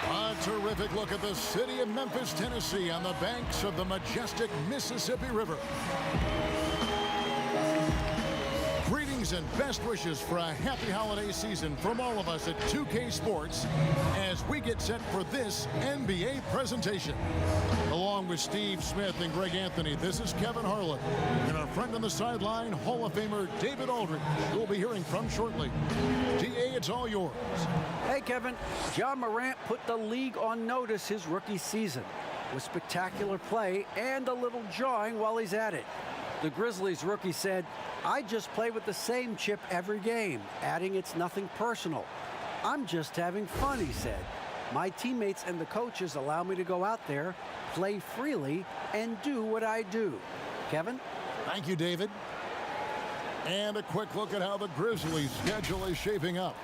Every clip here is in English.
A terrific look at the city of Memphis, Tennessee on the banks of the majestic Mississippi River. Greetings and best wishes for a happy holiday season from all of us at 2K Sports as we get set for this NBA presentation. Along with Steve Smith and Greg Anthony, this is Kevin Harlan and our friend on the sideline, Hall of Famer David Aldridge, who we'll be hearing from shortly. DA, it's all yours. Hey, Kevin. Ja Morant put the league on notice his rookie season with spectacular play and a little jawing while he's at it. The Grizzlies rookie said, "I just play with the same chip every game," adding it's nothing personal. "I'm just having fun," he said. "My teammates and the coaches allow me to go out there, play freely, and do what I do." Kevin? Thank you, David. And a quick look at how the Grizzlies' schedule is shaping up.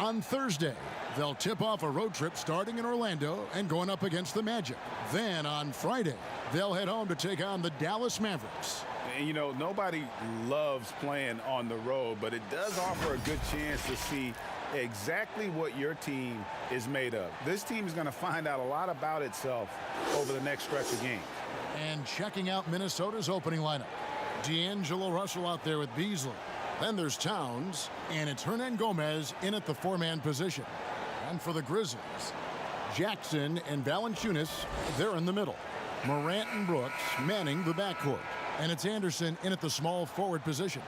On Thursday, they'll tip off a road trip starting in Orlando and going up against the Magic. Then on Friday, they'll head home to take on the Dallas Mavericks. And, you know, nobody loves playing on the road, but it does offer a good chance to see exactly what your team is made of. This team is going to find out a lot about itself over the next stretch of games. And checking out Minnesota's opening lineup. D'Angelo Russell out there with Beasley. Then there's Towns, and it's Hernan Gomez in at the four-man position. And for the Grizzlies, Jackson and Valanciunas, they're in the middle. Morant and Brooks manning the backcourt. And it's Anderson in at the small forward position.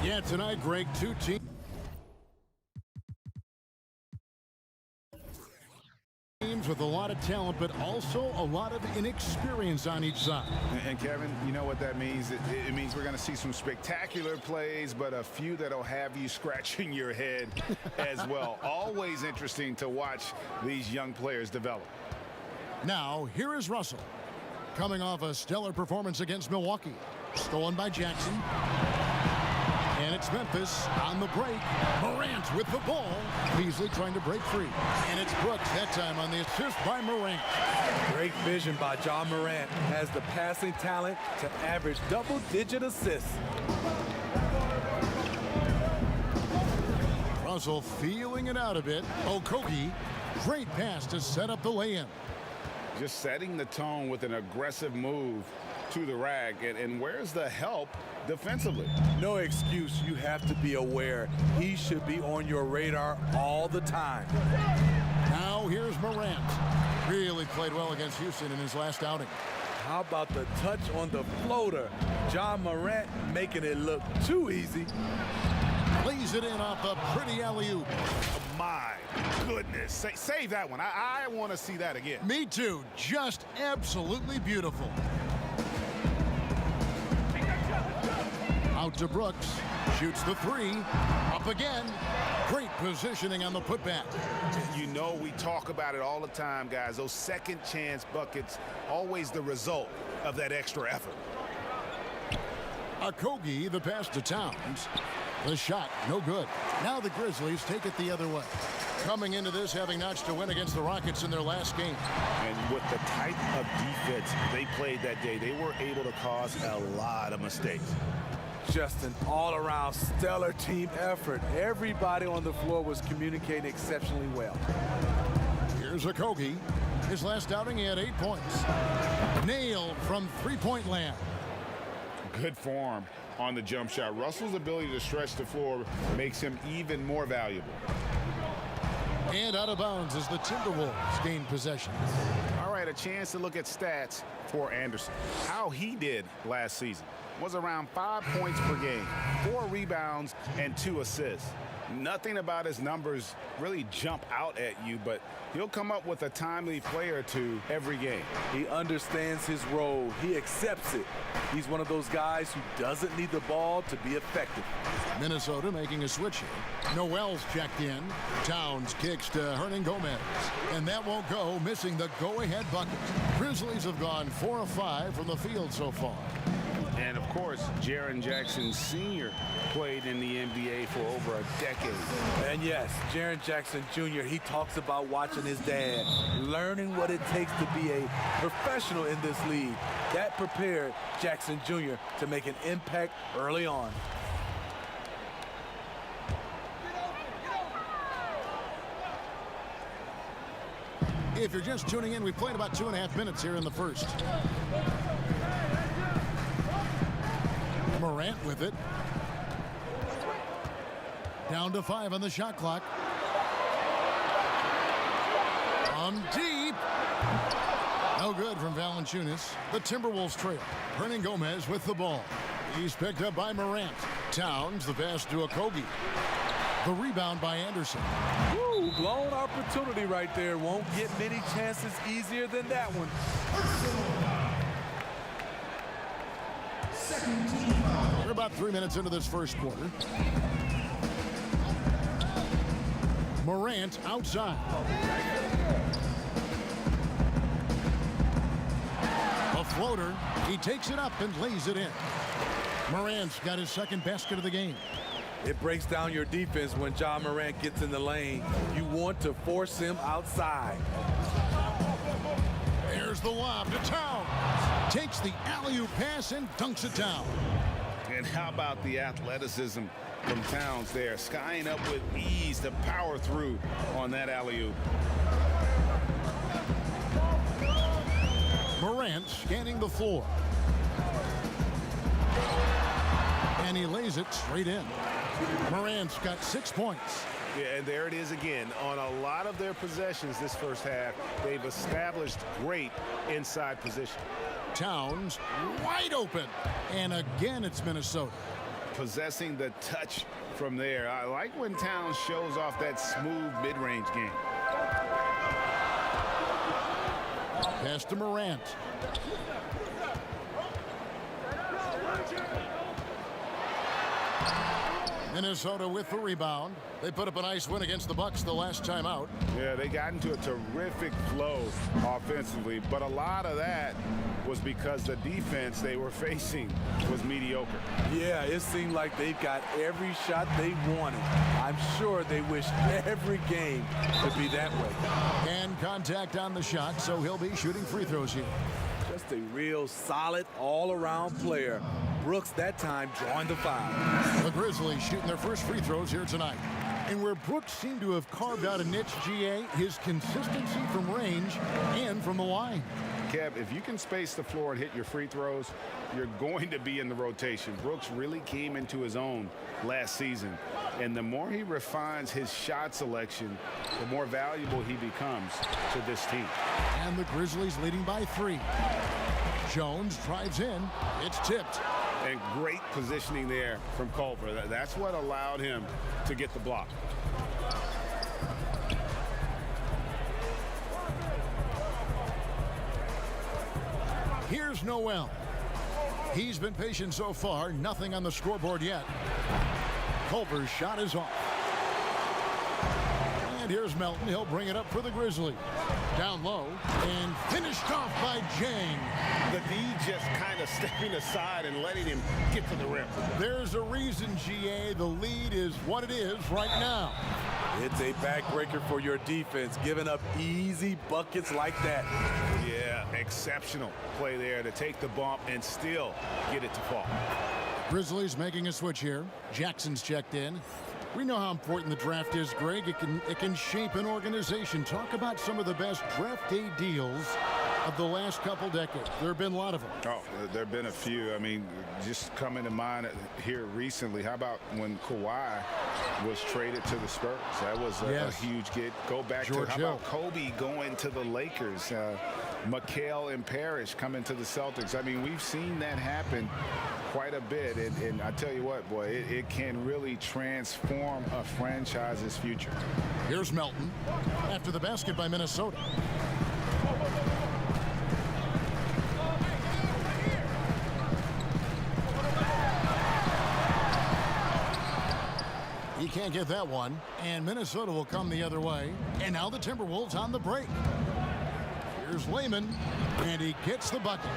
Yeah, tonight, Greg, two teams with a lot of talent, but also a lot of inexperience on each side. And Kevin, you know what that means? It means we're going to see some spectacular plays, but a few that'll have you scratching your head as well. Always interesting to watch these young players develop. Now, here is Russell. Coming off a stellar performance against Milwaukee. Stolen by Jackson. And it's Memphis on the break. Morant with the ball. Beasley trying to break free. And it's Brooks that time on the assist by Morant. Great vision by Ja Morant. Has the passing talent to average double-digit assists. Russell feeling it out a bit. Okogie, great pass to set up the lay-in. Just setting the tone with an aggressive move to the rack. And where's the help defensively? No excuse. You have to be aware. He should be on your radar all the time. Now here's Morant. Really played well against Houston in his last outing. How about the touch on the floater? Ja Morant making it look too easy. Plays it in off the pretty alley-oop. My goodness. Save that one. I want to see that again. Me too. Just absolutely beautiful. Out to Brooks. Shoots the three. Up again. Great positioning on the putback. You know we talk about it all the time, guys. Those second chance buckets, always the result of that extra effort. Okogie, the pass to Towns. The shot, no good. Now the Grizzlies take it the other way. Coming into this, having notched a win against the Rockets in their last game. And with the type of defense they played that day, they were able to cause a lot of mistakes. Just an all-around stellar team effort. Everybody on the floor was communicating exceptionally well. Here's Okogie. His last outing, he had 8 points. Nailed from three-point land. Good form on the jump shot. Russell's ability to stretch the floor makes him even more valuable. And out of bounds as the Timberwolves gain possession. All right, a chance to look at stats for Anderson. How he did last season was around 5 points per game, 4 rebounds, and 2 assists. Nothing about his numbers really jump out at you, but he'll come up with a timely play or two every game. He understands his role. He accepts it. He's one of those guys who doesn't need the ball to be effective. Minnesota making a switch here. Noel's checked in. Towns kicks to Hernan Gomez. And that won't go, missing the go-ahead bucket. Grizzlies have gone 4 of 5 from the field so far. And, of course, Jaren Jackson Sr. played in the NBA for over a decade. And, yes, Jaren Jackson Jr., he talks about watching his dad, learning what it takes to be a professional in this league. That prepared Jackson Jr. to make an impact early on. If you're just tuning in, we've played about 2.5 minutes here in the first. Morant with it. Down to 5 on the shot clock. From deep. No good from Valanciunas. The Timberwolves trail. Hernan Gomez with the ball. He's picked up by Morant. Towns, the pass to Okogie. The rebound by Anderson. Woo, blown opportunity right there. Won't get many chances easier than that one. We're about 3 minutes into this first quarter. Morant outside. A floater. He takes it up and lays it in. Morant's got his second basket of the game. It breaks down your defense when John Morant gets in the lane. You want to force him outside. There's the lob to Towns. Takes the alley-oop pass and dunks it down. And how about the athleticism from Towns there, skying up with ease to power through on that alley-oop. Morant scanning the floor. And he lays it straight in. Morant's got 6 points. Yeah, and there it is again. On a lot of their possessions this first half, they've established great inside position. Towns wide open. And again, it's Minnesota. Possessing the touch from there. I like when Towns shows off that smooth mid-range game. Pass to Morant. Minnesota with the rebound. They put up a nice win against the Bucks the last time out. Yeah, they got into a terrific flow offensively, but a lot of that was because the defense they were facing was mediocre. Yeah, it seemed like they've got every shot they wanted. I'm sure they wish every game could be that way. And contact on the shot, so he'll be shooting free throws here. Just a real solid all-around player. Brooks that time drawing the foul. The Grizzlies shooting their first free throws here tonight. And where Brooks seemed to have carved out a niche, GA, his consistency from range and from the line. Kev, if you can space the floor and hit your free throws, you're going to be in the rotation. Brooks really came into his own last season. And the more he refines his shot selection, the more valuable he becomes to this team. And the Grizzlies leading by 3. Jones drives in. It's tipped. And great positioning there from Culver. That's what allowed him to get the block. Here's Noel. He's been patient so far. Nothing on the scoreboard yet. Culver's shot is off. And here's Melton. He'll bring it up for the Grizzlies. Down low and finished off by Jang. The D just kind of stepping aside and letting him get to the rim. There's a reason, GA. The lead is what it is right now. It's a backbreaker for your defense, giving up easy buckets like that. Yeah, exceptional play there to take the bump and still get it to fall. Grizzlies making a switch here. Jackson's checked in. We know how important the draft is, Greg. It can shape an organization. Talk about some of the best draft day deals of the last couple decades. There have been a lot of them. Oh, there have been a few. I mean, just coming to mind here recently, how about when Kawhi was traded to the Spurs? That was a huge get. Go back George to, how Hill. about Kobe going to the Lakers? McHale and Parrish coming to the Celtics. I mean, we've seen that happen quite a bit. And I tell you what, boy, it can really transform a franchise's future. Here's Melton after the basket by Minnesota. He can't get that one, and Minnesota will come the other way. And now the Timberwolves on the break. Here's Layman, and he gets the bucket.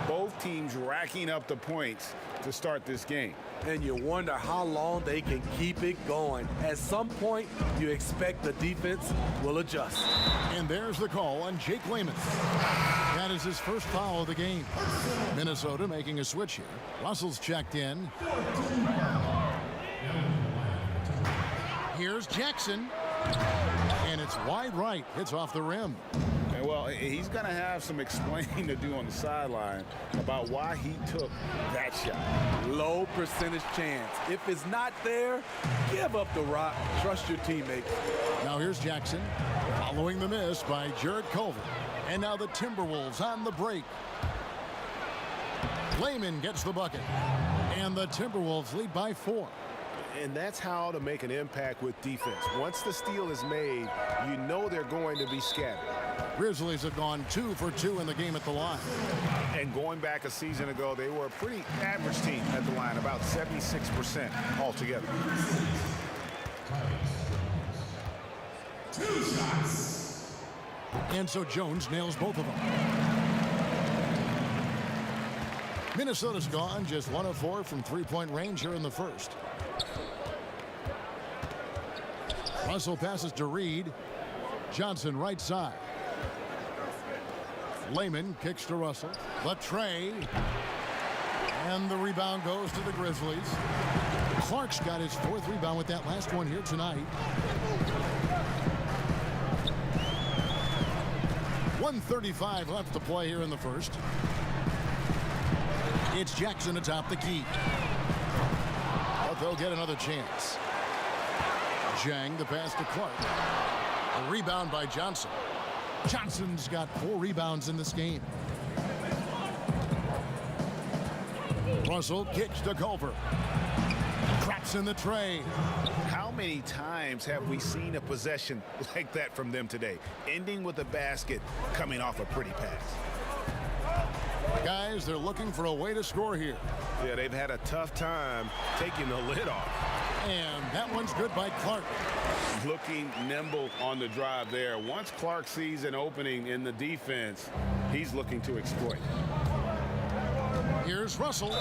Both teams racking up the points to start this game. And you wonder how long they can keep it going. At some point, you expect the defense will adjust. And there's the call on Jake Layman. That is his first foul of the game. Minnesota making a switch here. Russell's checked in. Here's Jackson. And it's It's wide right. Hits off the rim. And well, he's going to have some explaining to do on the sideline about why he took that shot. Low percentage chance. If it's not there, give up the rock. Trust your teammates. Now here's Jackson following the miss by Jarrett Culver. And now the Timberwolves on the break. Layman gets the bucket. And the Timberwolves lead by 4. And that's how to make an impact with defense. Once the steal is made, you know they're going to be scattered. Grizzlies have gone 2 for 2 in the game at the line. And going back a season ago, they were a pretty average team at the line, about 76% altogether. 2 shots. And so Jones nails both of them. Minnesota's gone just 1 of 4 from three-point range here in the first. Russell passes to Reed. Johnson right side. Layman kicks to Russell. Latre. And the rebound goes to the Grizzlies. Clark's got his 4th rebound with that last one here tonight. 1:35 left to play here in the first. It's Jackson atop the key. But they'll get another chance. Zhang, the pass to Clark. A rebound by Johnson. Johnson's got 4 rebounds in this game. Russell kicks to Culver. Drops in the tray. How many times have we seen a possession like that from them today, ending with a basket coming off a pretty pass? Guys, they're looking for a way to score here. Yeah, they've had a tough time taking the lid off. And that one's good by Clark. Looking nimble on the drive there. Once Clark sees an opening in the defense, he's looking to exploit. Here's Russell.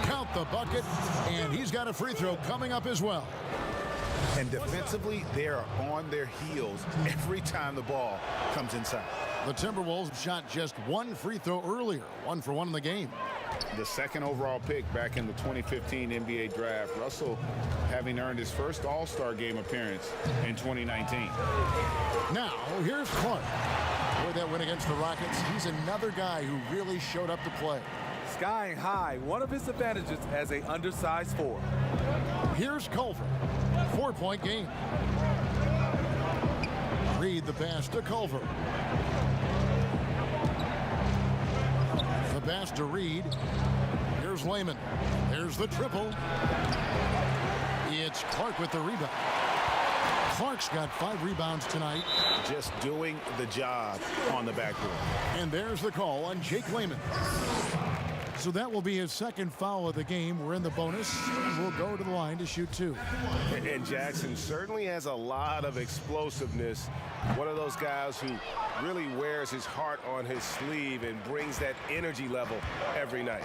Count the bucket, and he's got a free throw coming up as well. And defensively, they are on their heels every time the ball comes inside. The Timberwolves shot just 1 free throw earlier, 1 for 1 in the game. The 2nd overall pick back in the 2015 NBA draft. Russell having earned his first All-Star game appearance in 2019. Now, here's Clark. Boy, that win against the Rockets, he's another guy who really showed up to play. Skying high, one of his advantages as an undersized 4. Here's Culver. 4-point game. Reed the pass to Culver. The pass to Reed. Here's Layman. There's the triple. It's Clark with the rebound. Clark's got 5 rebounds tonight. Just doing the job on the backboard. And there's the call on Jake Layman. So that will be his 2nd foul of the game. We're in the bonus. We'll go to the line to shoot 2. And Jackson certainly has a lot of explosiveness. One of those guys who really wears his heart on his sleeve and brings that energy level every night.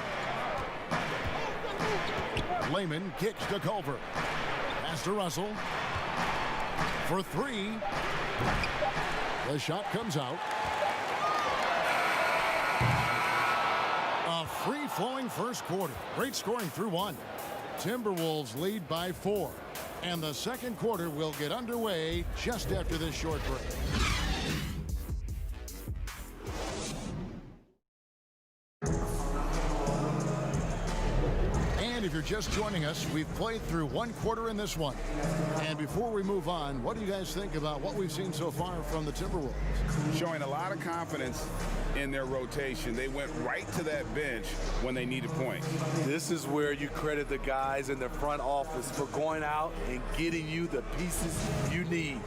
Layman kicks to Culver. Pass to Russell. For 3. The shot comes out. A free-flowing first quarter. Great scoring through 1. Timberwolves lead by 4. And the second quarter will get underway just after this short break. And if you're just joining us, we've played through 1 quarter in this one. And before we move on, what do you guys think about what we've seen so far from the Timberwolves? Showing a lot of confidence in their rotation. They went right to that bench when they needed points. This is where you credit the guys in the front office for going out and getting you the pieces you need.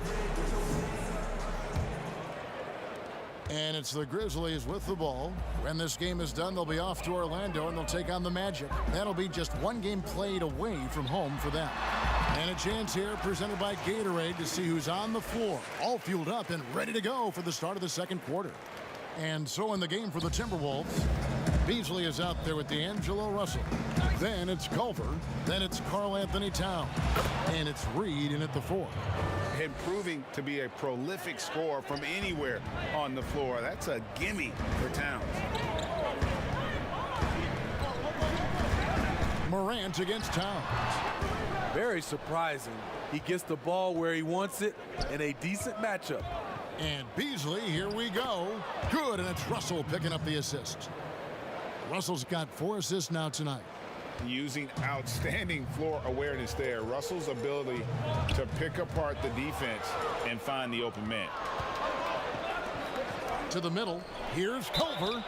And it's the Grizzlies with the ball. When this game is done, they'll be off to Orlando and they'll take on the Magic. That'll be just 1 game played away from home for them. And a chance here presented by Gatorade to see who's on the floor, all fueled up and ready to go for the start of the second quarter. And so in the game for the Timberwolves, Beasley is out there with D'Angelo Russell. Then it's Culver. Then it's Karl Anthony Towns. And it's Reed in at the 4. And proving to be a prolific scorer from anywhere on the floor. That's a gimme for Towns. Morant against Towns. Very surprising. He gets the ball where he wants it in a decent matchup. And Beasley, here we go. Good, and it's Russell picking up the assist. Russell's got 4 assists now tonight. Using outstanding floor awareness there. Russell's ability to pick apart the defense and find the open man. To the middle, here's Culver.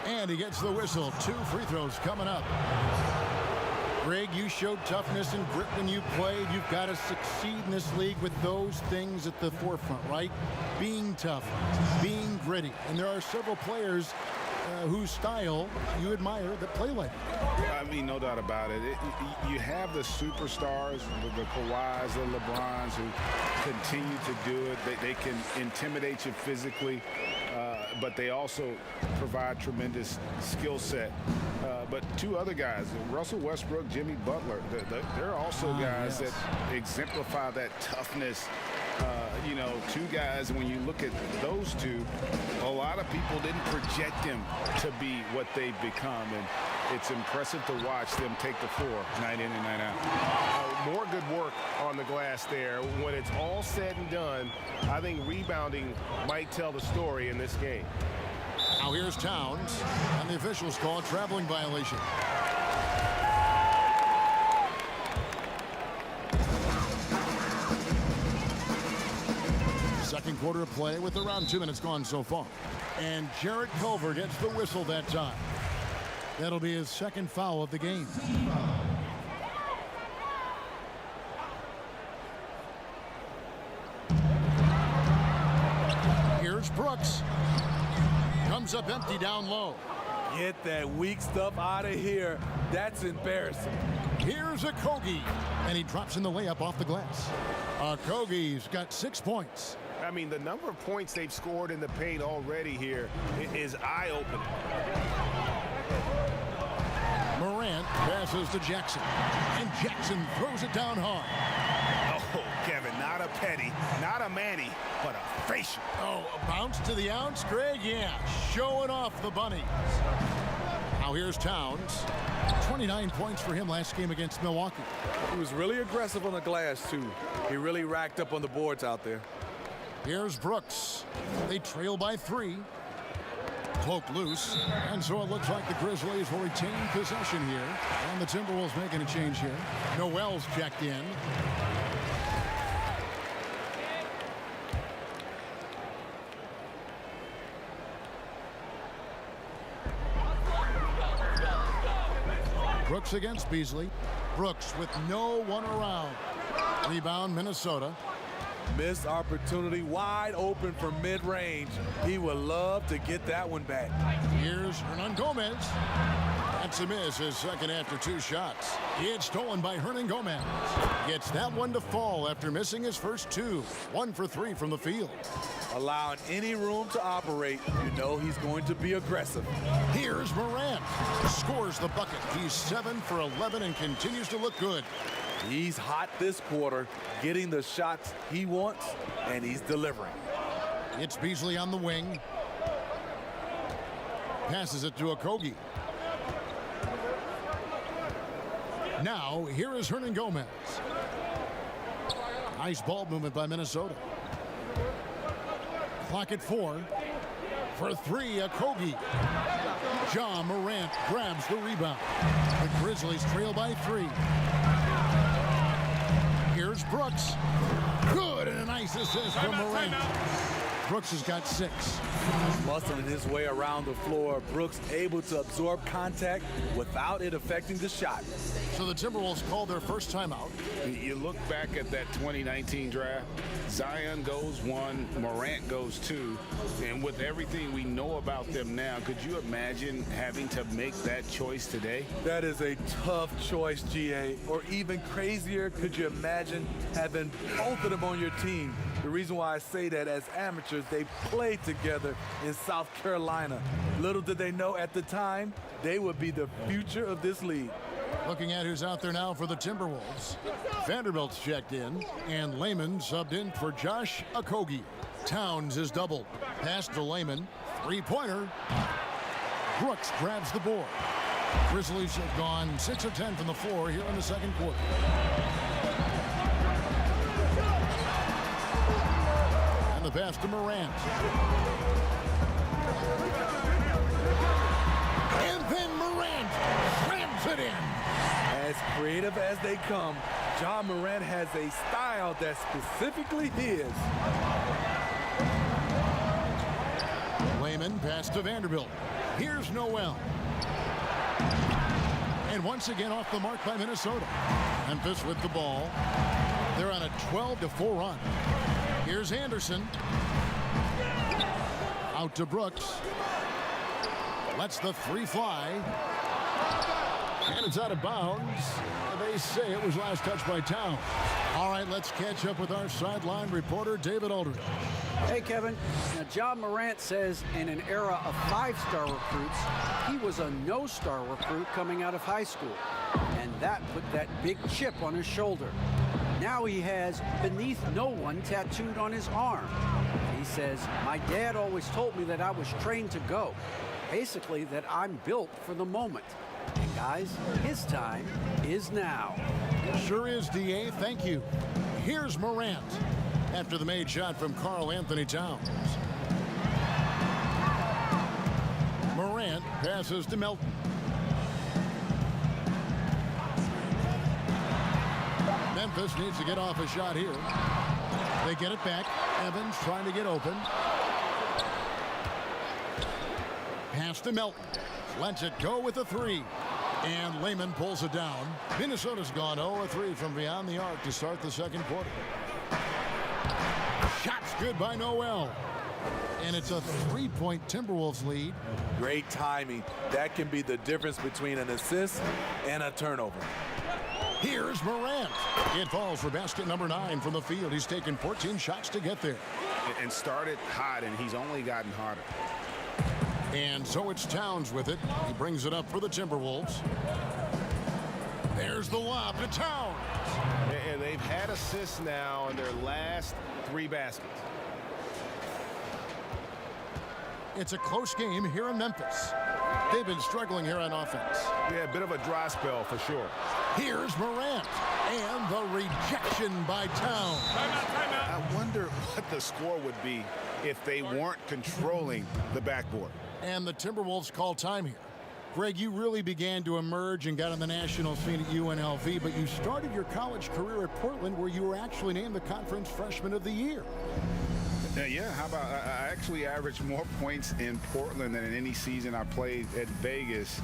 And he gets the whistle. 2 free throws coming up. Greg, you showed toughness and grit when you played. You've got to succeed in this league with those things at the forefront, right? Being tough, being gritty. And there are several players whose style you admire that play like it. I mean, no doubt about it. You have the superstars, the Kawhis, the LeBrons, who continue to do it. They can intimidate you physically, but they also provide tremendous skill set. But 2 other guys, Russell Westbrook, Jimmy Butler, they're also guys that exemplify that toughness. You know, 2 guys, when you look at those 2, a lot of people didn't project them to be what they've become, and it's impressive to watch them take the floor night in and night out. More good work on the glass there. When it's all said and done, I think rebounding might tell the story in this game. Now here's Towns, and the officials call a traveling violation. Second quarter of play with around 2 minutes gone so far. And Jarrett Culver gets the whistle that time. That'll be his 2nd foul of the game. Here's Brooks. Comes up empty down low. Get that weak stuff out of here. That's embarrassing. Here's Okogie, and he drops in the layup off the glass. Okogie's got 6 points. I mean, the number of points they've scored in the paint already here is eye-opening. Morant passes to Jackson, and Jackson throws it down hard. Oh, Kevin, not a petty, not a Manny, but a facial. Oh, a bounce to the ounce, Greg? Yeah, showing off the bunnies. Now here's Towns. 29 points for him last game against Milwaukee. He was really aggressive on the glass, too. He really racked up on the boards out there. Here's Brooks. They trail by 3. Cloak loose, and so it looks like the Grizzlies will retain possession here. And the Timberwolves making a change here. Noel's checked in. Brooks against Beasley. Brooks with no one around. Rebound, Minnesota. Missed opportunity, wide open from mid-range. He would love to get that one back. Here's Hernan Gomez. That's a miss, his 2nd after 2 shots. It's stolen by Hernan Gomez. Gets that one to fall after missing his first 2. 1 for 3 from the field. Allowing any room to operate, you know he's going to be aggressive. Here's Morant. Scores the bucket. He's 7 for 11 and continues to look good. He's hot this quarter, getting the shots he wants, and he's delivering. It's Beasley on the wing. Passes it to Okogie. Now, here is Hernan Gomez. Nice ball movement by Minnesota. Clock at 4. For 3, Okogie. John Morant grabs the rebound. The Grizzlies trail by 3. Here's Brooks. Good, and a nice assist from Morant. Brooks has got 6. Muscling his way around the floor, Brooks able to absorb contact without it affecting the shot. So the Timberwolves called their first timeout. You look back at that 2019 draft, Zion goes 1, Morant goes 2, and with everything we know about them now, could you imagine having to make that choice today? That is a tough choice, GA. Or even crazier, could you imagine having both of them on your team? The reason why I say that, as amateurs, they played together in South Carolina. Little did they know at the time, they would be the future of this league. Looking at who's out there now for the Timberwolves. Vanderbilt's checked in, and Layman subbed in for Josh Okogie. Towns is doubled. Pass to Layman. 3-pointer. Brooks grabs the board. Grizzlies have gone 6 of 10 from the floor here in the second quarter. And the pass to Morant. And then Morant slams it in. As creative as they come, Ja Morant has a style that's specifically his. Layman pass to Vanderbilt. Here's Noel. And once again off the mark by Minnesota. Memphis with the ball. They're on a 12-4 run. Here's Anderson. Out to Brooks. Lets the three fly. And it's out of bounds. They say it was last touched by Towns. All right, let's catch up with our sideline reporter, David Aldridge. Hey, Kevin. Now, Ja Morant says in an era of five-star recruits, he was a no-star recruit coming out of high school. And that put that big chip on his shoulder. Now he has beneath no one tattooed on his arm. He says, my dad always told me that I was trained to go. Basically, that I'm built for the moment. And guys, his time is now. Sure is, D.A. Thank you. Here's Morant after the made shot from Karl Anthony Towns. Morant passes to Melton. Memphis needs to get off a shot here. They get it back. Evans trying to get open. Pass to Melton. Lets it go with a three. And Layman pulls it down. Minnesota's gone 0-3 from beyond the arc to start the second quarter. Shot's good by Noel. And it's a three-point Timberwolves lead. Great timing. That can be the difference between an assist and a turnover. Here's Morant. It falls for basket number 9 from the field. He's taken 14 shots to get there. And started hot, and he's only gotten hotter. And so it's Towns with it. He brings it up for the Timberwolves. There's the lob to Towns. And they've had assists now in their last 3 baskets. It's a close game here in Memphis. They've been struggling here on offense. Yeah, a bit of a dry spell for sure. Here's Morant. And the rejection by Towns. I wonder what the score would be if they weren't controlling the backboard. And the Timberwolves call time here. Greg, you really began to emerge and got on the national scene at UNLV, but you started your college career at Portland, where you were actually named the Conference Freshman of the Year. Yeah, how about I actually averaged more points in Portland than in any season I played at Vegas.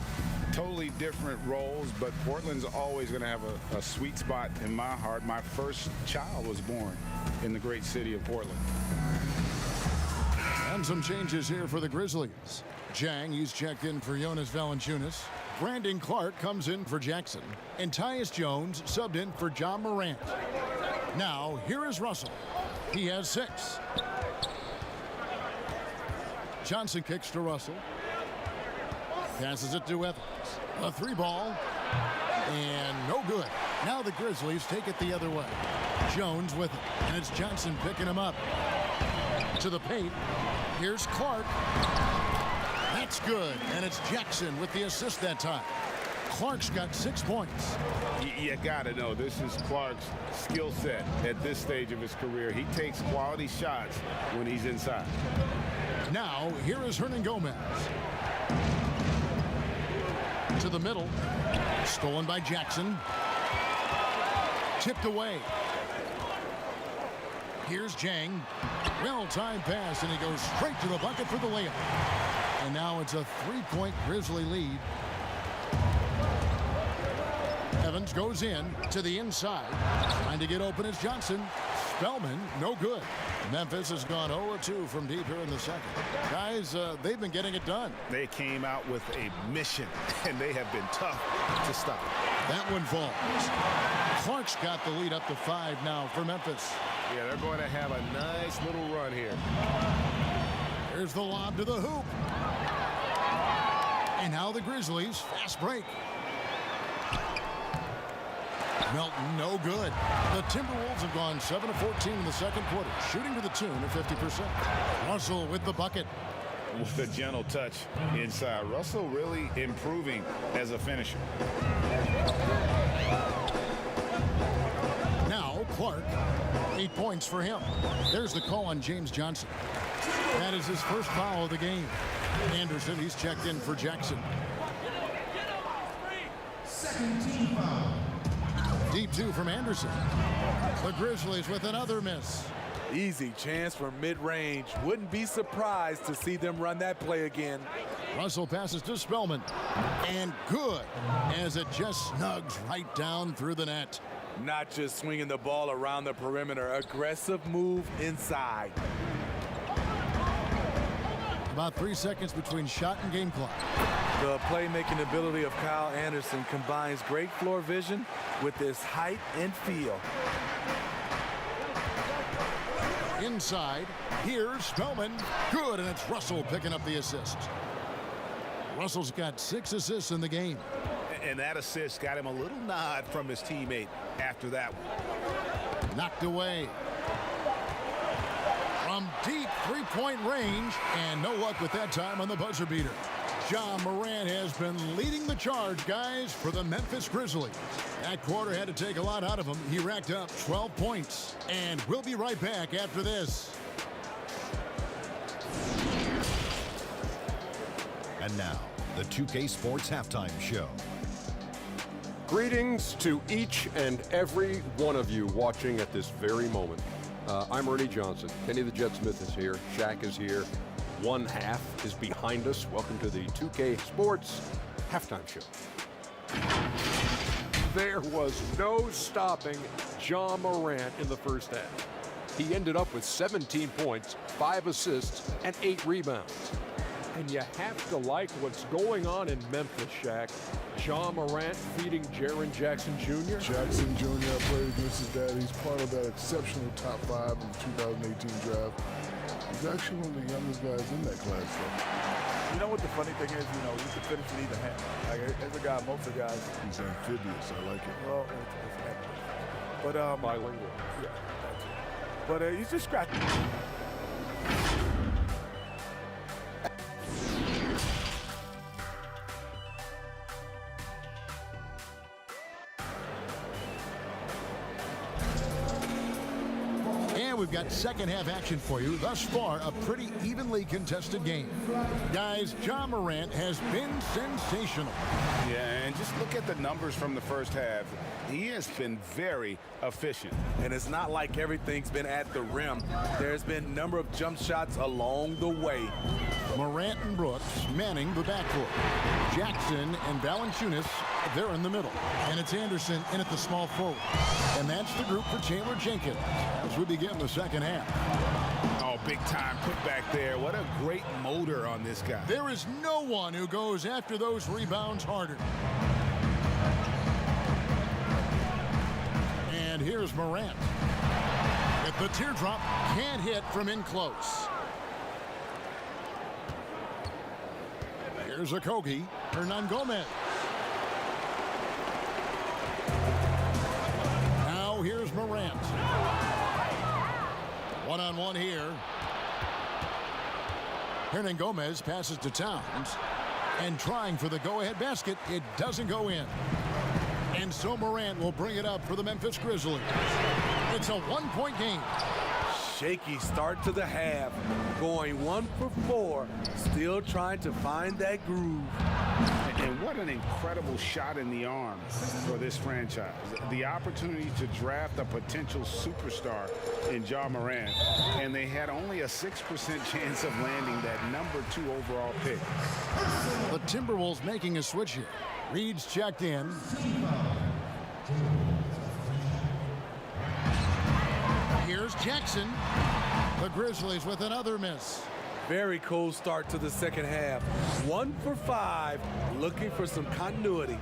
Totally different roles, but Portland's always going to have a sweet spot in my heart. My first child was born in the great city of Portland. And some changes here for the Grizzlies. Jang, he's checked in for Jonas Valanciunas. Brandon Clark comes in for Jackson. And Tyus Jones subbed in for Ja Morant. Now, here is Russell. He has 6. Johnson kicks to Russell. Passes it to Evans. A 3-ball. And no good. Now the Grizzlies take it the other way. Jones with it. And it's Johnson picking him up. To the paint. Here's Clark. That's good. And it's Jackson with the assist that time. Clark's got 6 points. You got to know, this is Clark's skill set at this stage of his career. He takes quality shots when he's inside. Now, here is Hernan Gomez. To the middle. Stolen by Jackson. Tipped away. Here's Jang. Well-timed pass, and he goes straight to the bucket for the layup. And now it's a 3-point Grizzly lead. Evans goes in to the inside. Trying to get open is Johnson. Spellman, no good. Memphis has gone 0-2 from deep here in the second. Guys, they've been getting it done. They came out with a mission, and they have been tough to stop. That one falls. Clark's got the lead up to 5 now for Memphis. Yeah, they're going to have a nice little run here. Here's the lob to the hoop. And now the Grizzlies, fast break. Melton, no good. The Timberwolves have gone 7 of 14 in the second quarter, shooting to the tune of 50%. Russell with the bucket. with a gentle touch inside. Russell really improving as a finisher. Now Clark, 8 points for him. There's the call on James Johnson. That is his first foul of the game. Anderson, he's checked in for Jackson. Deep two from Anderson. The Grizzlies with another miss. Easy chance for mid-range. Wouldn't be surprised to see them run that play again. Russell passes to Spellman. And good, as it just snugs right down through the net. Not just swinging the ball around the perimeter. Aggressive move inside. About 3 seconds between shot and game clock. The playmaking ability of Kyle Anderson combines great floor vision with his height and feel. Inside, here's Spellman. Good, and it's Russell picking up the assist. Russell's got 6 assists in the game. And that assist got him a little nod from his teammate after that one. Knocked away. From deep three-point range, and no luck with that time on the buzzer beater. Ja Morant has been leading the charge, guys, for the Memphis Grizzlies. That quarter had to take a lot out of him. He racked up 12 points. And we'll be right back after this. And now, the 2K Sports Halftime Show. Greetings to each and every one of you watching at this very moment. I'm Ernie Johnson. Kenny the Jet Smith is here. Shaq is here. One half is behind us. Welcome to the 2K Sports Halftime Show. There was no stopping Ja Morant in the first half. He ended up with 17 points, 5 assists, and 8 rebounds. And you have to like what's going on in Memphis, Shaq. Ja Morant feeding Jaren Jackson Jr. Jackson Jr. I played against his dad. He's part of that exceptional top 5 in the 2018 draft. He's actually one of the youngest guys in that class, though. You know what the funny thing is? You know, you can finish in either hand. Like, as a guy, most of the guys. He's amphibious. I like it. Well, it's amphibious. But, Bilingual. Yeah, that's it. But he's just scratching. We've got second half action for you. Thus far, a pretty evenly contested game. Guys, Ja Morant has been sensational. Yeah, and just look at the numbers from the first half. He has been very efficient. And it's not like everything's been at the rim. There's been a number of jump shots along the way. Morant and Brooks manning the backcourt. Jackson and Valanciunas, they're in the middle. And it's Anderson in at the small forward. And that's the group for Taylor Jenkins as we begin the second half. Oh, big time put back there. What a great motor on this guy. There is no one who goes after those rebounds harder. And here's Morant. If the teardrop can't hit from in close. Here's Okogie. Hernan Gomez. Now here's Morant. One-on-one here. Hernan Gomez passes to Towns. And trying for the go-ahead basket, it doesn't go in. And so Morant will bring it up for the Memphis Grizzlies. It's a one-point game. Shaky start to the half, going 1 for 4, still trying to find that groove. And what an incredible shot in the arm for this franchise. The opportunity to draft a potential superstar in Ja Morant, and they had only a 6% chance of landing that #2 overall pick. The Timberwolves making a switch here. Reed's checked in. Here's Jackson. The Grizzlies with another miss. Very cold start to the second half. 1 for 5, looking for some continuity.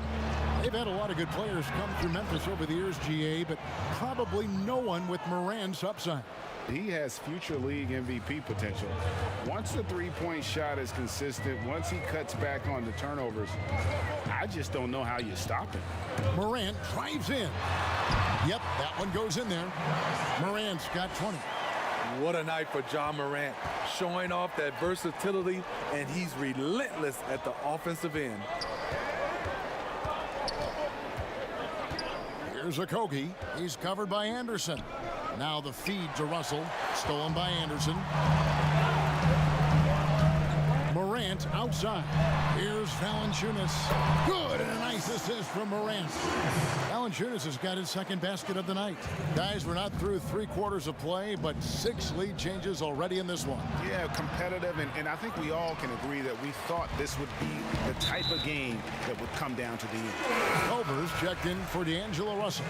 They've had a lot of good players come through Memphis over the years, GA, but probably no one with Morant's upside. He has future league MVP potential. Once the three-point shot is consistent, once he cuts back on the turnovers, I just don't know how you stop him. Morant drives in. Yep, that one goes in there. Morant's got 20. What a night for Ja Morant, showing off that versatility, and he's relentless at the offensive end. Here's Okogie. He's covered by Anderson. Now the feed to Russell, stolen by Anderson. Morant outside. Here's Valanciunas. Good, and a nice assist from Morant. Valanciunas has got his second basket of the night. Guys, we're not through 3 quarters of play, but 6 lead changes already in this one. Yeah, competitive, and I think we all can agree that we thought this would be the type of game that would come down to the end. Culver's checked in for D'Angelo Russell.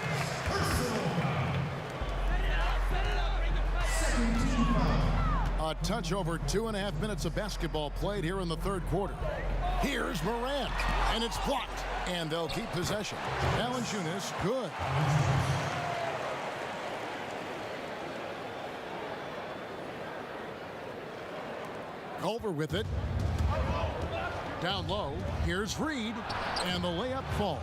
A touch over 2.5 minutes of basketball played here in the third quarter. Here's Morant, and it's blocked, and they'll keep possession. Valanciunas, good. Culver with it. Down low, here's Reed, and the layup falls.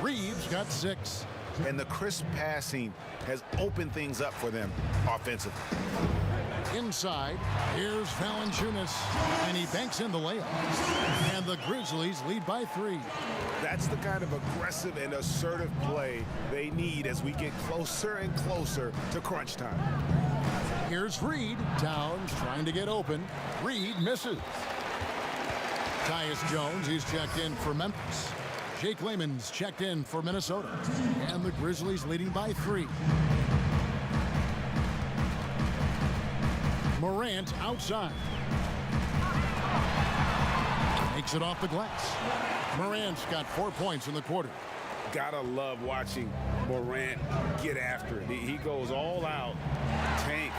Reeves got 6. And the crisp passing has opened things up for them offensively. Inside, here's Valanciunas, and he banks in the layup. And the Grizzlies lead by 3. That's the kind of aggressive and assertive play they need as we get closer and closer to crunch time. Here's Reed. Towns trying to get open. Reed misses. Tyus Jones, he's checked in for Memphis. Jake Layman's checked in for Minnesota. And the Grizzlies leading by 3. Morant outside. Makes it off the glass. Morant's got 4 points in the quarter. Gotta love watching Morant get after it. He goes all out. Tank,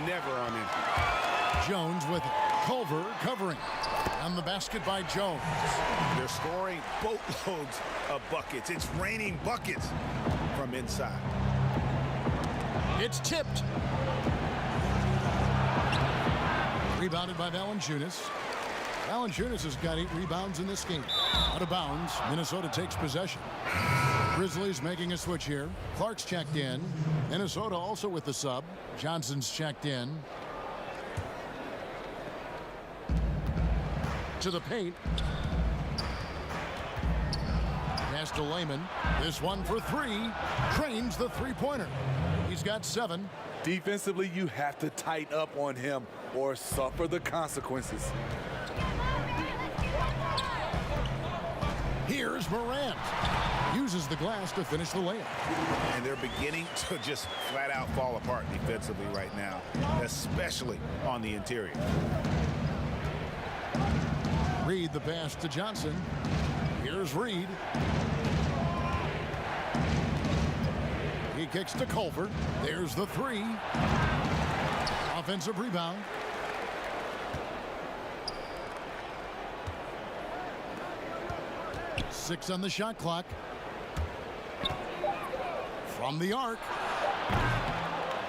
never on empty. Jones with it. Culver covering. And the basket by Jones. They're scoring boatloads of buckets. It's raining buckets from inside. It's tipped. Rebounded by Valanciunas. Valanciunas has got 8 rebounds in this game. Out of bounds, Minnesota takes possession. Grizzlies making a switch here. Clark's checked in. Minnesota also with the sub. Johnson's checked in. To the paint. Pass to Layman. This one for 3. Trains the three-pointer. He's got 7. Defensively, you have to tighten up on him or suffer the consequences. Here's Morant. Uses the glass to finish the layup. And they're beginning to just flat out fall apart defensively right now, especially on the interior. Reed the pass to Johnson. Here's Reed. He kicks to Culver. There's the 3. Offensive rebound. Six on the shot clock. From the arc.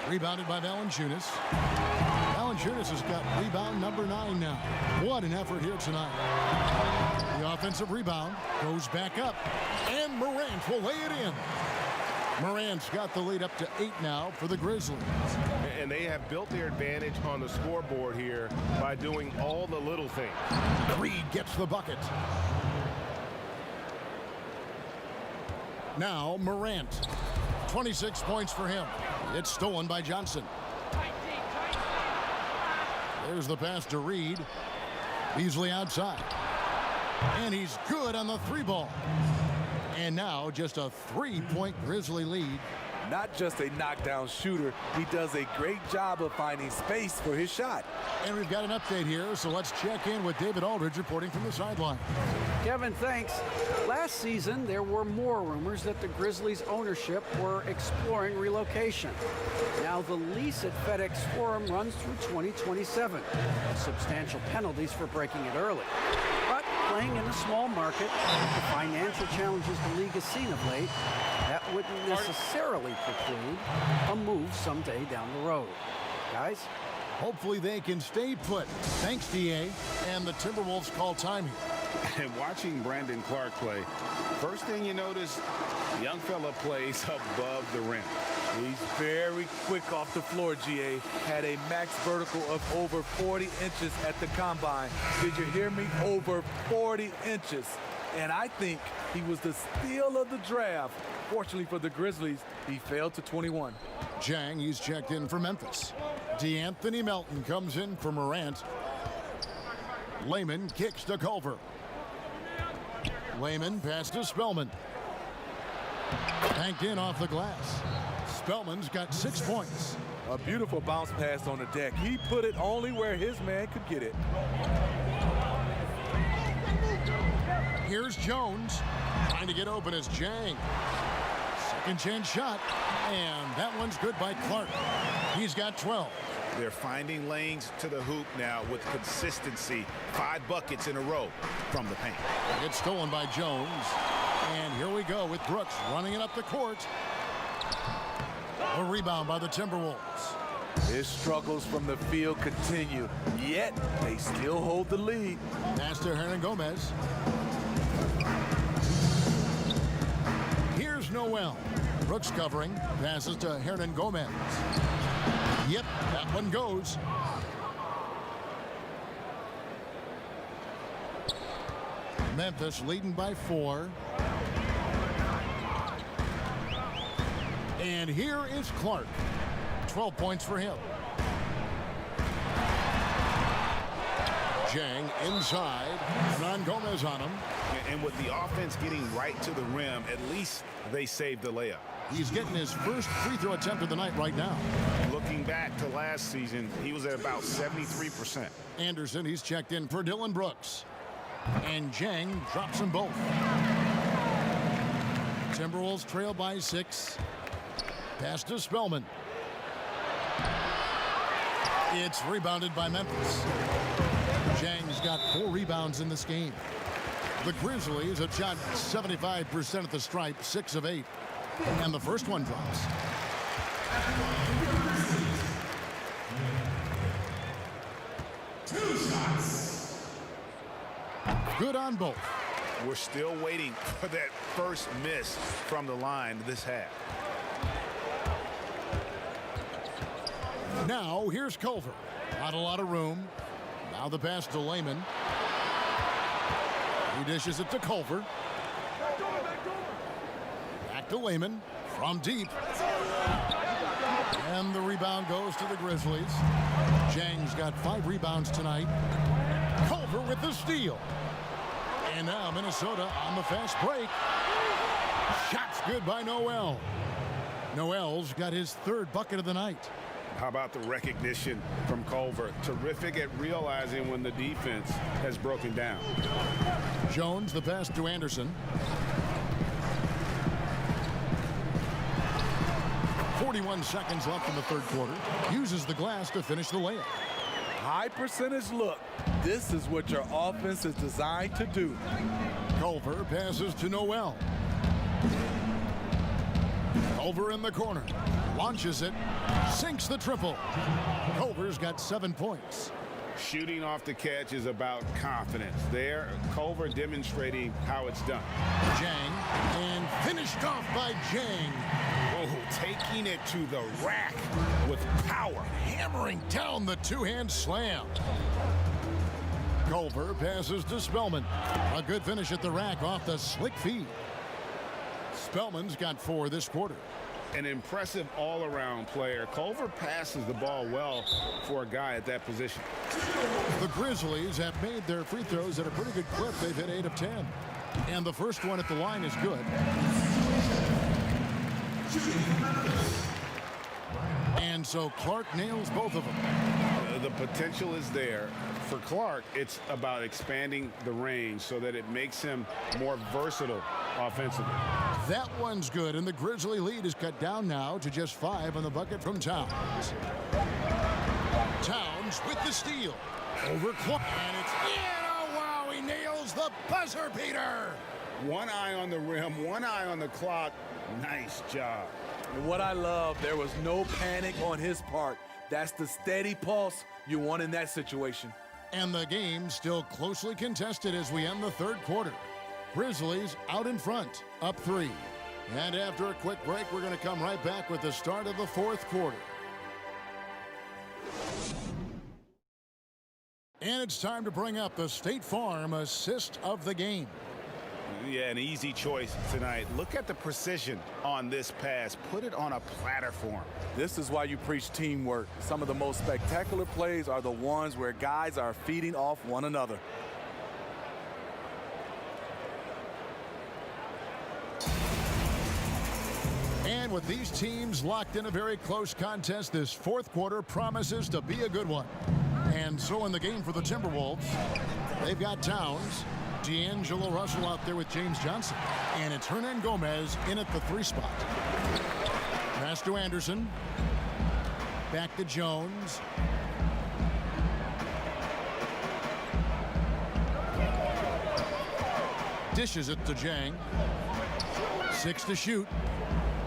Rebounded by Valanciunas. Valanciunas has got rebound number 9 now. What an effort here tonight. The offensive rebound goes back up. And Morant will lay it in. Morant's got the lead up to 8 now for the Grizzlies. And they have built their advantage on the scoreboard here by doing all the little things. Reed gets the bucket. Now Morant. 26 points for him. It's stolen by Johnson. There's the pass to Reed. Beasley outside. And he's good on the 3-ball. And now just a 3-point Grizzly lead. Not just a knockdown shooter, he does a great job of finding space for his shot. And we've got an update here, so let's check in with David Aldridge reporting from the sideline. Kevin, thanks. Last season, there were more rumors that the Grizzlies' ownership were exploring relocation. Now the lease at FedEx Forum runs through 2027. Substantial penalties for breaking it early. But playing in a small market, with the financial challenges the league has seen of late, that wouldn't necessarily preclude a move someday down the road. Guys? Hopefully they can stay put. Thanks, DA. And the Timberwolves call time here. And watching Brandon Clark play, first thing you notice, the young fella plays above the rim. He's very quick off the floor, GA. Had a max vertical of over 40 inches at the combine. Did you hear me? Over 40 inches. And I think he was the steal of the draft. Fortunately for the Grizzlies, he failed to 21. Jang, he's checked in for Memphis. DeAnthony Melton comes in for Morant. Lehman kicks to Culver. Lehman pass to Spellman. Banked in off the glass. Spellman's got 6 points. A beautiful bounce pass on the deck. He put it only where his man could get it. Here's Jones trying to get open as Jang. Second chance shot, and that one's good by Clark. He's got 12. They're finding lanes to the hoop now with consistency. 5 buckets in a row from the paint. It's stolen by Jones. And here we go with Brooks running it up the court. A rebound by the Timberwolves. His struggles from the field continue, yet they still hold the lead. Pass to Hernan Gomez. Here's Noel. Brooks covering. Passes to Hernan Gomez. Yep, that one goes. Memphis leading by 4. And here is Clark. 12 points for him. Jang inside. Hernan Gomez on him. And with the offense getting right to the rim, at least they saved the layup. He's getting his first free throw attempt of the night right now. Looking back to last season, he was at about 73%. Anderson, he's checked in for Dylan Brooks. And Jang drops them both. Timberwolves trail by 6. Pass to Spellman. It's rebounded by Memphis. Jang's got 4 rebounds in this game. The Grizzlies have shot 75% at the stripe, 6 of 8. And the first one drops. Good on both. We're still waiting for that first miss from the line this half. Now, here's Culver. Not a lot of room. Now the pass to Lehman. He dishes it to Culver. Back to Lehman from deep. And the rebound goes to the Grizzlies. Jang's got 5 rebounds tonight. Culver with the steal. And now Minnesota on the fast break. Shots good by Noel. Noel's got his 3rd bucket of the night. How about the recognition from Culver? Terrific at realizing when the defense has broken down. Jones, the pass to Anderson. 41 seconds left in the 3rd quarter. Uses the glass to finish the layup. High percentage look. This is what your offense is designed to do. Culver passes to Noel. Culver in the corner. Launches it. Sinks the triple. Culver's got 7 points. Shooting off the catch is about confidence. There, Culver demonstrating how it's done. Jang, and finished off by Jang. Oh, taking it to the rack with power. Hammering down the 2-hand slam. Culver passes to Spellman. A good finish at the rack off the slick feed. Spellman's got 4 this quarter. An impressive all-around player. Culver passes the ball well for a guy at that position. The Grizzlies have made their free throws at a pretty good clip. They've hit 8 of 10. And the first one at the line is good. And so Clark nails both of them. The potential is there. For Clark, it's about expanding the range so that it makes him more versatile offensively. That one's good, and the Grizzly lead is cut down now to just 5 on the bucket from Towns. Towns with the steal. Over Clark, and it's in. Oh, wow, he nails the buzzer beater. One eye on the rim, one eye on the clock. Nice job. And what I love, there was no panic on his part. That's the steady pulse you want in that situation. And the game still closely contested as we end the 3rd quarter. Grizzlies out in front, up 3. And after a quick break, we're going to come right back with the start of the fourth quarter. And it's time to bring up the State Farm assist of the game. Yeah, an easy choice tonight. Look at the precision on this pass. Put it on a platter for him. This is why you preach teamwork. Some of the most spectacular plays are the ones where guys are feeding off one another. And with these teams locked in a very close contest, this fourth quarter promises to be a good one. And so in the game for the Timberwolves, they've got Towns, D'Angelo Russell out there with James Johnson, and it's Hernan Gomez in at the 3 spot. Pass to Anderson. Back to Jones. Dishes it to Jang. 6 to shoot.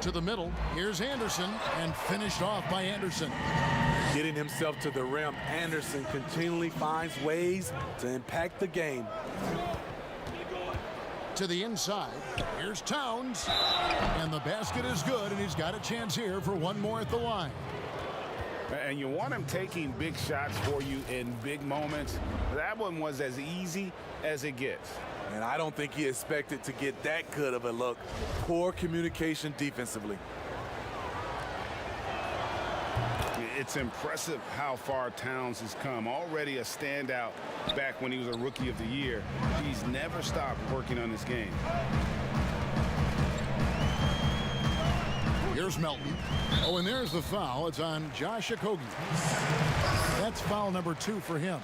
To the middle. Here's Anderson, and finished off by Anderson. Getting himself to the rim, Anderson continually finds ways to impact the game. To the inside. Here's Towns. And the basket is good, and he's got a chance here for one more at the line. And you want him taking big shots for you in big moments. That one was as easy as it gets. And I don't think he expected to get that good of a look. Poor communication defensively. It's impressive how far Towns has come. Already a standout back when he was a Rookie of the Year. He's never stopped working on his game. Here's Melton. Oh, and there's the foul. It's on Josh Okogie. That's foul number 2 for him.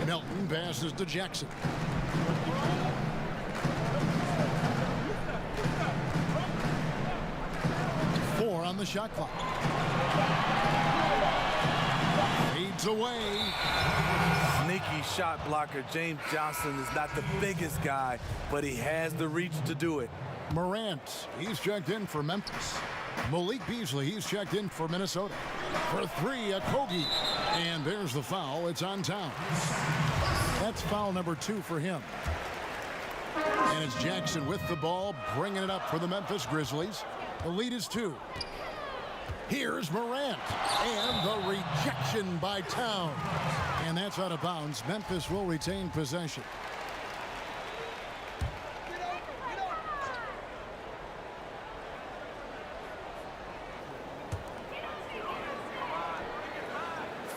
Melton passes to Jackson. Four on the shot clock. Fades away. Sneaky shot blocker. James Johnson is not the biggest guy, but he has the reach to do it. Morant, he's checked in for Memphis. Malik Beasley, he's checked in for Minnesota. For 3, Okogie. And there's the foul. It's on Towns. That's foul number 2 for him. And it's Jackson with the ball, bringing it up for the Memphis Grizzlies. The lead is 2. Here's Morant. And the rejection by Towns. And that's out of bounds. Memphis will retain possession.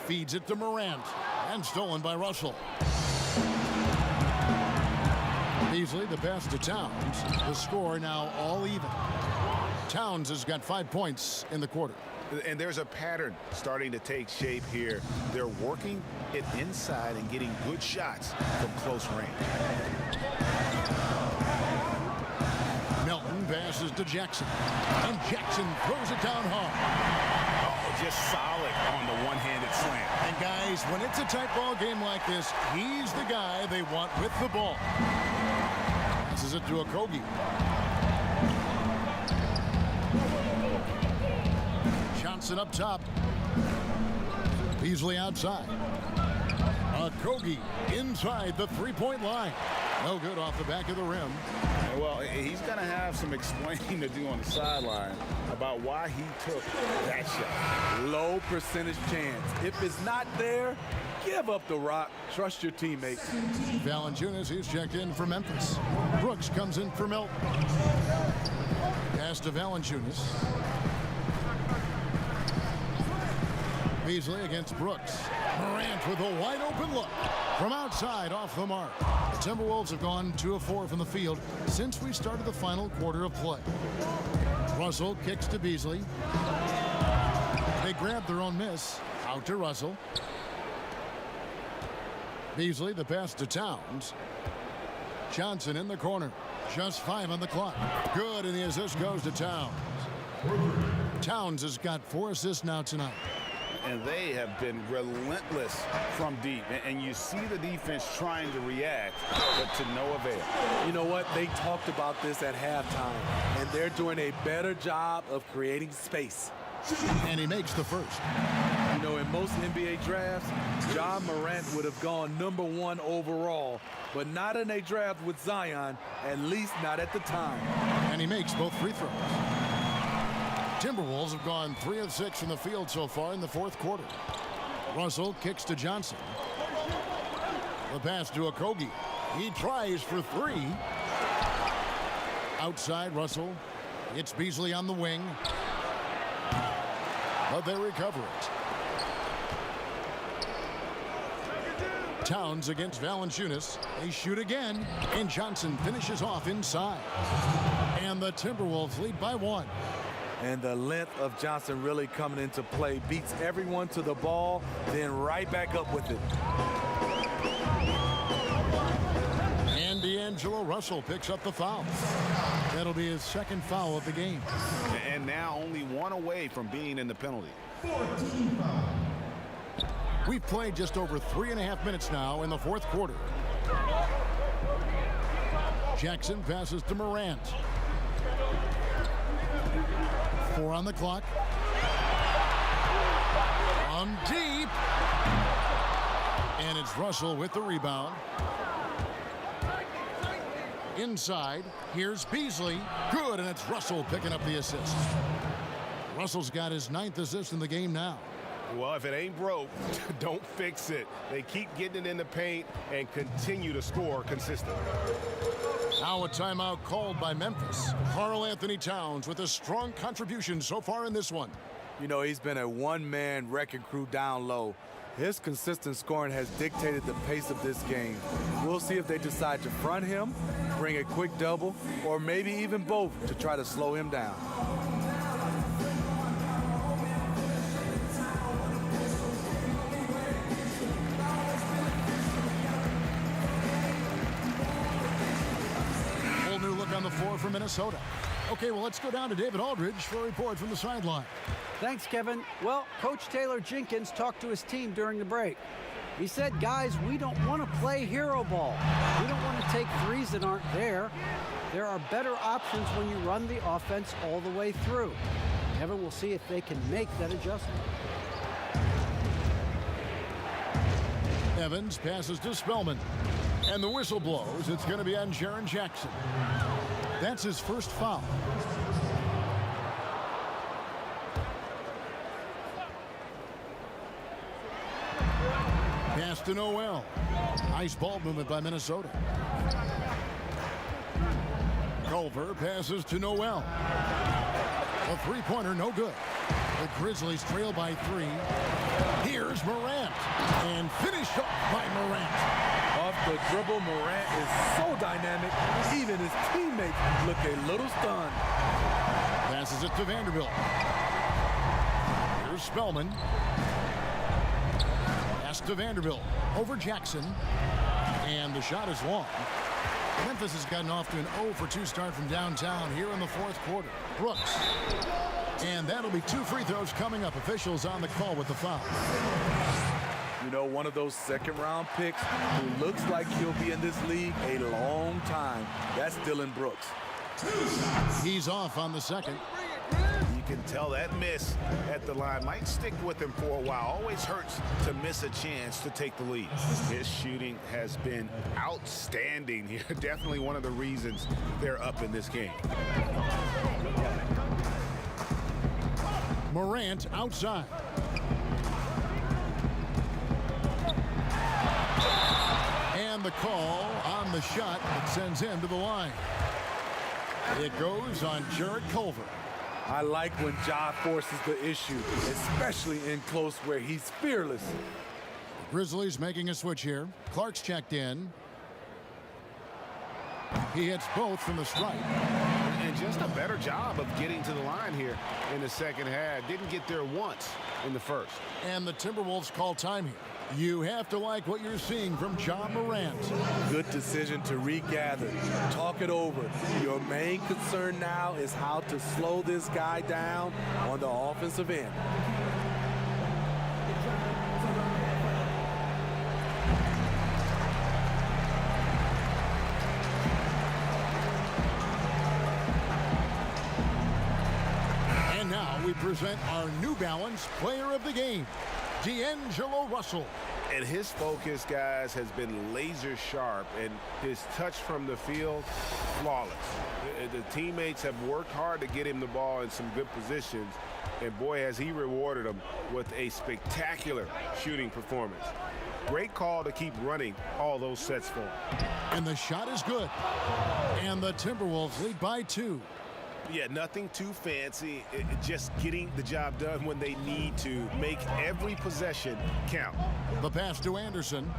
Feeds it to Morant, and stolen by Russell. Beasley, the pass to Towns. The score now all even. Towns has got 5 points in the quarter. And there's a pattern starting to take shape here. They're working it inside and getting good shots from close range. Melton passes to Jackson, and Jackson throws it down hard. Just solid on the one-handed slam. And guys, when it's a tight ball game like this, he's the guy they want with the ball. Passes it to Okogie. Johnson up top. Beasley outside. Okogie inside the 3-point line. No good off the back of the rim. Well, he's going to have some explaining to do on the sideline about why he took that shot. Low percentage chance. If it's not there, give up the rock. Trust your teammates. Valanciunas, he's checked in for Memphis. Brooks comes in for Melton. Pass to Valanciunas. Beasley against Brooks. Morant with a wide open look from outside off the mark. The Timberwolves have gone 2 of 4 from the field since we started the final quarter of play. Russell kicks to Beasley. They grab their own miss. Out to Russell. Beasley, the pass to Towns. Johnson in the corner. Just 5 on the clock. Good, and the assist goes to Towns. Towns has got 4 assists now tonight. And they have been relentless from deep. And you see the defense trying to react, but to no avail. You know what? They talked about this at halftime, and they're doing a better job of creating space. And he makes the first. You know, in most NBA drafts, Ja Morant would have gone #1 overall, but not in a draft with Zion, at least not at the time. And he makes both free throws. Timberwolves have gone 3 of 6 from the field so far in the fourth quarter. Russell kicks to Johnson. The pass to Okogie. He tries for 3. Outside Russell. It's Beasley on the wing. But they recover it. Towns against Valanciunas. They shoot again, and Johnson finishes off inside. And the Timberwolves lead by 1. And the length of Johnson really coming into play. Beats everyone to the ball, then right back up with it. And D'Angelo Russell picks up the foul. That'll be his second foul of the game. And now only 1 away from being in the penalty. We've played just over 3.5 minutes now in the fourth quarter. Jackson passes to Morant. 4 on the clock. On deep. And it's Russell with the rebound. Inside, here's Beasley. Good, and it's Russell picking up the assist. Russell's got his 9th assist in the game now. Well, if it ain't broke, don't fix it. They keep getting it in the paint and continue to score consistently. Now a timeout called by Memphis. Karl Anthony Towns with a strong contribution so far in this one. You know, he's been a one-man wrecking crew down low. His consistent scoring has dictated the pace of this game. We'll see if they decide to front him, bring a quick double, or maybe even both to try to slow him down. Whole new look on the floor for Minnesota. Okay, well, let's go down to David Aldridge for a report from the sideline. Thanks, Kevin. Well, Coach Taylor Jenkins talked to his team during the break. He said, guys, we don't want to play hero ball. We don't want to take threes that aren't there. There are better options when you run the offense all the way through. Kevin will see if they can make that adjustment. Evans passes to Spellman. And the whistle blows. It's going to be on Jaren Jackson. That's his first foul. Pass to Noel. Nice ball movement by Minnesota. Culver passes to Noel. A three-pointer, no good. The Grizzlies trail by 3. Here's Morant. And finished off by Morant. Off the dribble, Morant is so dynamic, even his teammates look a little stunned. Passes it to Vanderbilt. Here's Spellman. Pass to Vanderbilt. Over Jackson. And the shot is long. Memphis has gotten off to an 0-for-2 start from downtown here in the fourth quarter. Brooks. And that'll be 2 free throws coming up. Officials on the call with the foul. You know, one of those second-round picks who looks like he'll be in this league a long time. That's Dylan Brooks. He's off on the second. You can tell that miss at the line might stick with him for a while. Always hurts to miss a chance to take the lead. His shooting has been outstanding here. Definitely one of the reasons they're up in this game. Morant outside. And the call on the shot that sends him to the line. It goes on Jarrett Culver. I like when Ja forces the issue, especially in close where he's fearless. Grizzlies making a switch here. Clark's checked in. He hits both from the stripe. And just a better job of getting to the line here in the second half. Didn't get there once in the first. And the Timberwolves call time here. You have to like what you're seeing from Ja Morant. Good decision to regather, talk it over. Your main concern now is how to slow this guy down on the offensive end. And now we present our New Balance Player of the Game. D'Angelo Russell. And his focus, guys, has been laser sharp, and his touch from the field, flawless. The teammates have worked hard to get him the ball in some good positions, and boy, has he rewarded them with a spectacular shooting performance. Great call to keep running all those sets for him. And the shot is good. And the Timberwolves lead by 2. Yeah, nothing too fancy, just getting the job done when they need to. Make every possession count. The pass to Anderson.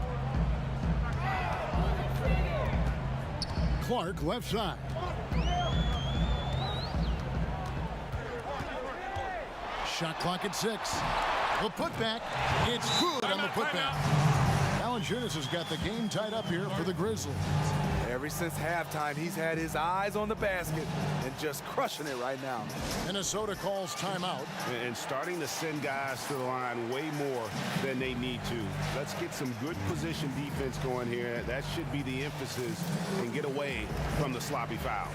Clark left side. Shot clock at 6. The putback. It's good on the putback. Valanciunas has got the game tied up here for the Grizzlies. Ever since halftime, he's had his eyes on the basket and just crushing it right now. Minnesota calls timeout. And starting to send guys to the line way more than they need to. Let's get some good position defense going here. That should be the emphasis, and get away from the sloppy fouls.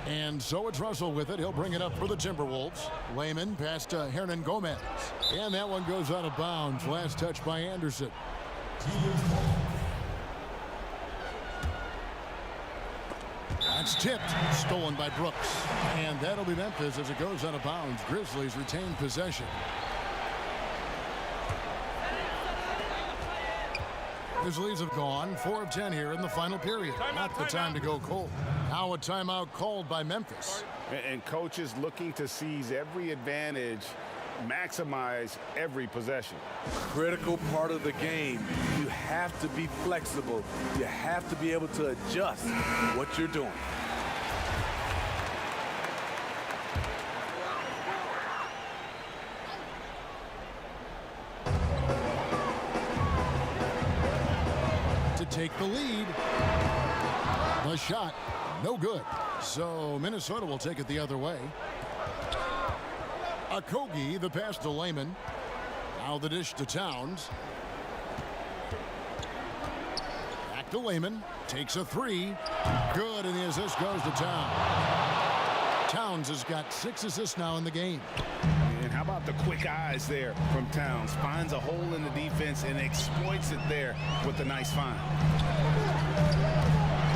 And so it's Russell with it. He'll bring it up for the Timberwolves. Layman past Hernan Gomez. And that one goes out of bounds. Last touch by Anderson. That's tipped. Stolen by Brooks. And that'll be Memphis as it goes out of bounds. Grizzlies retain possession. Grizzlies have gone 4 of 10 here in the final period. Not the time to go cold. Now a timeout called by Memphis. And coaches looking to seize every advantage, maximize every possession. Critical part of the game. You have to be flexible. You have to be able to adjust what you're doing. Take the lead. The shot, no good. So Minnesota will take it the other way. Okogie, the pass to Layman. Now the dish to Towns. Back to Layman. Takes a 3. Good, and the assist goes to Towns. Towns has got 6 assists now in the game. And how about the quick eyes there from Towns? Finds a hole in the defense and exploits it there with a nice find.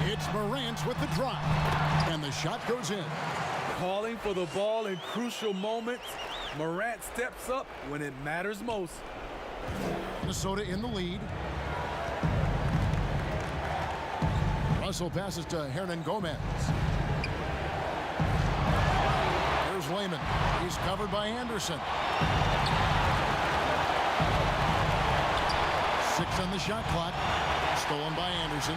It's Morant with the drop. And the shot goes in. Calling for the ball in crucial moments. Morant steps up when it matters most. Minnesota in the lead. Russell passes to Hernan Gomez. Layman. He's covered by Anderson. 6 on the shot clock. Stolen by Anderson.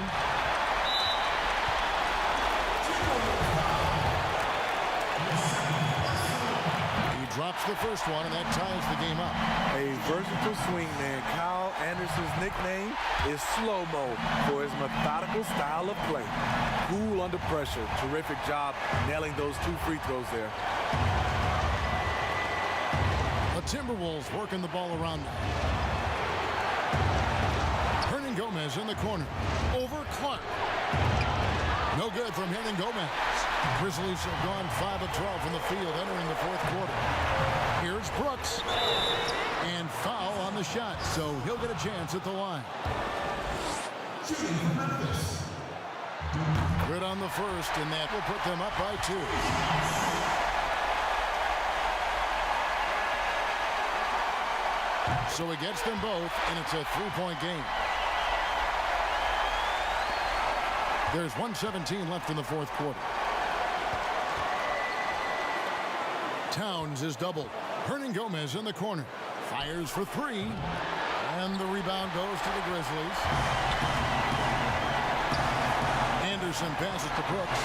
He drops the first one, and that ties the game up. A versatile swingman. Kyle Anderson's nickname is slow-mo for his methodical style of play. Cool under pressure. Terrific job nailing those 2 free throws there. The Timberwolves working the ball around now. Hernan Gomez in the corner. Over Clark. No good from Hernan Gomez. Grizzlies have gone 5 of 12 from the field entering the 4th quarter. Here's Brooks. And foul on the shot, so he'll get a chance at the line. Good on the first, and that will put them up by 2. So he gets them both, and it's a 3-point game. There's 1:17 left in the 4th quarter. Towns is doubled. Hernan Gomez in the corner. Fires for 3. And the rebound goes to the Grizzlies. Anderson passes to Brooks.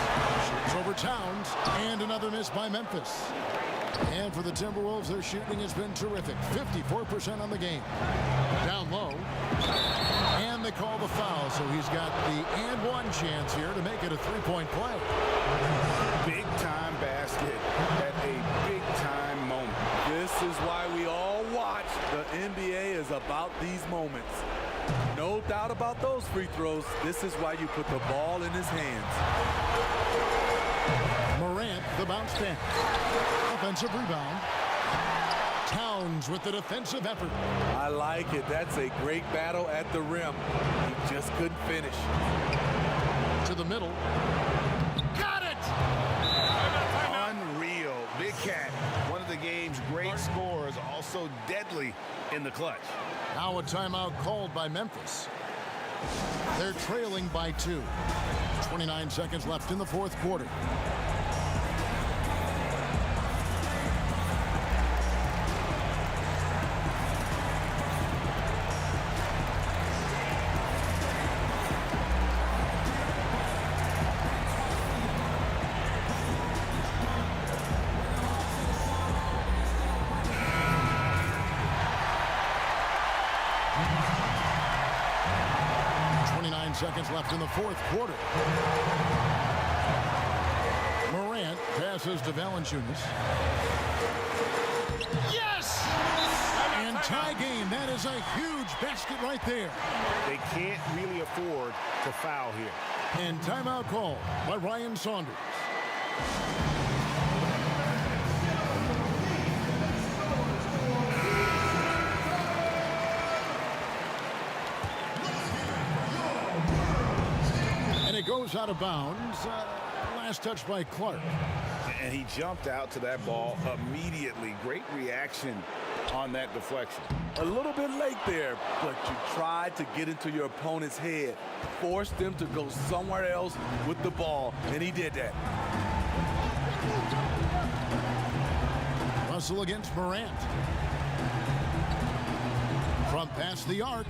Shoots over Towns. And another miss by Memphis. And for the Timberwolves, their shooting has been terrific. 54% on the game. Down low. And they call the foul, so he's got the and one chance here to make it a 3-point play. Big-time basket at a big-time moment. This is why we all watch the about these moments. No doubt about those free throws. This is why you put the ball in his hands. Morant, the bounce back. Offensive rebound. Towns with the defensive effort. I like it. That's a great battle at the rim. He just couldn't finish. To the middle. Got it! Unreal. Big Cat, one of the game's great scorers, also deadly in the clutch. Now a timeout called by Memphis. They're trailing by 2. 29 seconds left in the fourth quarter. Seconds left in the fourth quarter. Morant passes to Valanciunas. Yes! And tie game. That is a huge basket right there. They can't really afford to foul here. And timeout called by Ryan Saunders. It goes out of bounds. Last touch by Clark. And he jumped out to that ball immediately. Great reaction on that deflection. A little bit late there, but you tried to get into your opponent's head. Forced them to go somewhere else with the ball, and he did that. Russell against Morant. From past the arc.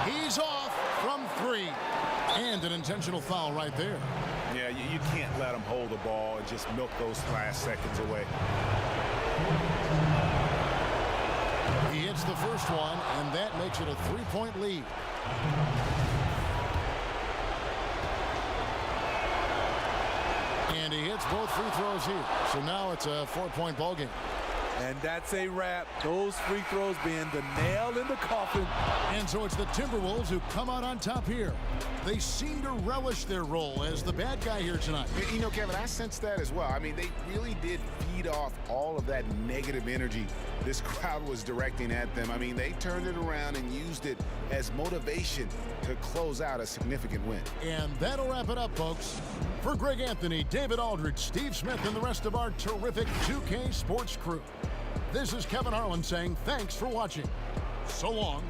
He's off from 3. And an intentional foul right there. Yeah, you can't let him hold the ball and just milk those last seconds away. He hits the first one, and that makes it a 3-point lead. And he hits both free throws here. So now it's a 4-point ball game. And that's a wrap. Those free throws being the nail in the coffin. And so it's the Timberwolves who come out on top here. They seem to relish their role as the bad guy here tonight. You know, Kevin, I sensed that as well. I mean, they really did feed off all of that negative energy this crowd was directing at them. I mean, they turned it around and used it as motivation to close out a significant win. And that'll wrap it up, folks. For Greg Anthony, David Aldridge, Steve Smith, and the rest of our terrific 2K Sports crew, this is Kevin Harlan saying thanks for watching. So long.